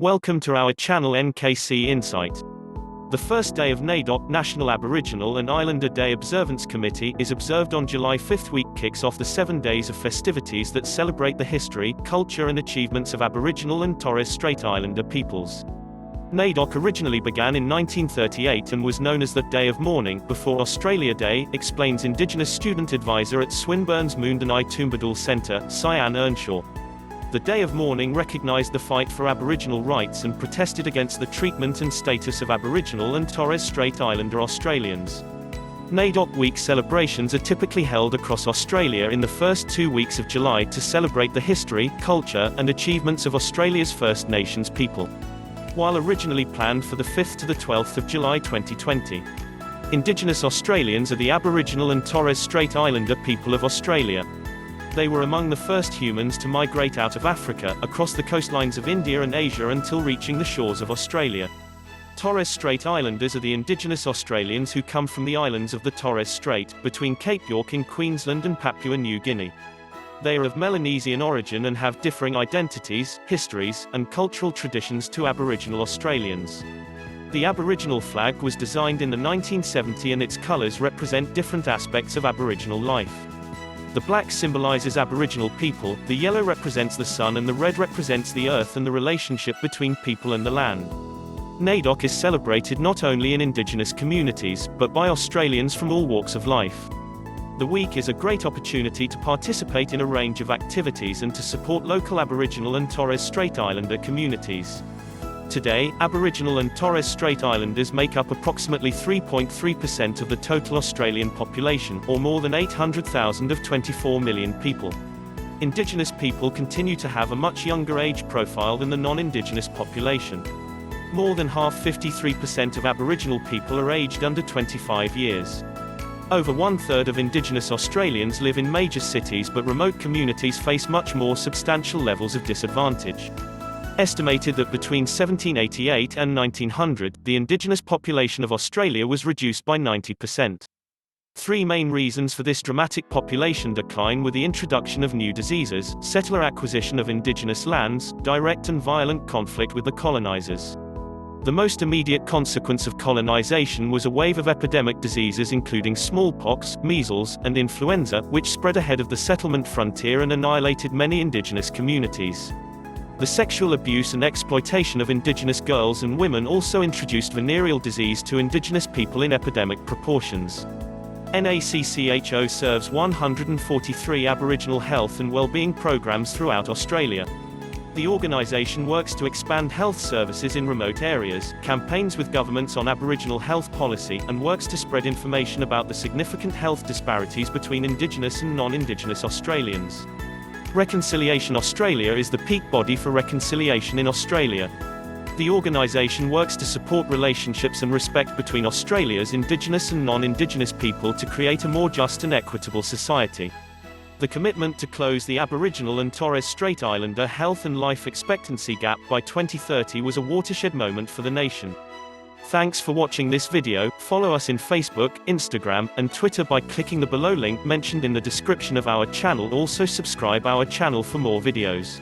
Welcome to our channel NKC Insight. The first day of NAIDOC, National Aboriginal and Islander Day Observance Committee, is observed on July 5th. Week kicks off the 7 days of festivities that celebrate the history, culture and achievements of Aboriginal and Torres Strait Islander peoples. NAIDOC originally began in 1938 and was known as the Day of Mourning, before Australia Day, explains Indigenous Student Advisor at Swinburne's Moondani Toombadool Centre, Cyan Earnshaw. The Day of Mourning recognised the fight for Aboriginal rights and protested against the treatment and status of Aboriginal and Torres Strait Islander Australians. NAIDOC Week celebrations are typically held across Australia in the first 2 weeks of July to celebrate the history, culture, and achievements of Australia's First Nations people. While originally planned for the 5th to the 12th of July 2020. Indigenous Australians are the Aboriginal and Torres Strait Islander people of Australia. They were among the first humans to migrate out of Africa, across the coastlines of India and Asia until reaching the shores of Australia. Torres Strait Islanders are the Indigenous Australians who come from the islands of the Torres Strait, between Cape York in Queensland and Papua New Guinea. They are of Melanesian origin and have differing identities, histories, and cultural traditions to Aboriginal Australians. The Aboriginal flag was designed in the 1970s and its colours represent different aspects of Aboriginal life. The black symbolises Aboriginal people, the yellow represents the sun and the red represents the earth and the relationship between people and the land. NAIDOC is celebrated not only in Indigenous communities, but by Australians from all walks of life. The week is a great opportunity to participate in a range of activities and to support local Aboriginal and Torres Strait Islander communities. Today, Aboriginal and Torres Strait Islanders make up approximately 3.3% of the total Australian population, or more than 800,000 of 24 million people. Indigenous people continue to have a much younger age profile than the non-Indigenous population. More than half, 53% of Aboriginal people are aged under 25 years. Over 1/3 of Indigenous Australians live in major cities, but remote communities face much more substantial levels of disadvantage. Estimated that between 1788 and 1900, the Indigenous population of Australia was reduced by 90%. Three main reasons for this dramatic population decline were the introduction of new diseases, settler acquisition of Indigenous lands, direct and violent conflict with the colonizers. The most immediate consequence of colonization was a wave of epidemic diseases including smallpox, measles, and influenza, which spread ahead of the settlement frontier and annihilated many Indigenous communities. The sexual abuse and exploitation of Indigenous girls and women also introduced venereal disease to Indigenous people in epidemic proportions. NAIDOC serves 143 Aboriginal health and well-being programs throughout Australia. The organisation works to expand health services in remote areas, campaigns with governments on Aboriginal health policy, and works to spread information about the significant health disparities between Indigenous and non-Indigenous Australians. Reconciliation Australia is the peak body for reconciliation in Australia. The organisation works to support relationships and respect between Australia's Indigenous and non-Indigenous people to create a more just and equitable society. The commitment to close the Aboriginal and Torres Strait Islander health and life expectancy gap by 2030 was a watershed moment for the nation. Thanks for watching this video. Follow us in Facebook, Instagram, and Twitter by clicking the below link mentioned in the description of our channel. Also subscribe our channel for more videos.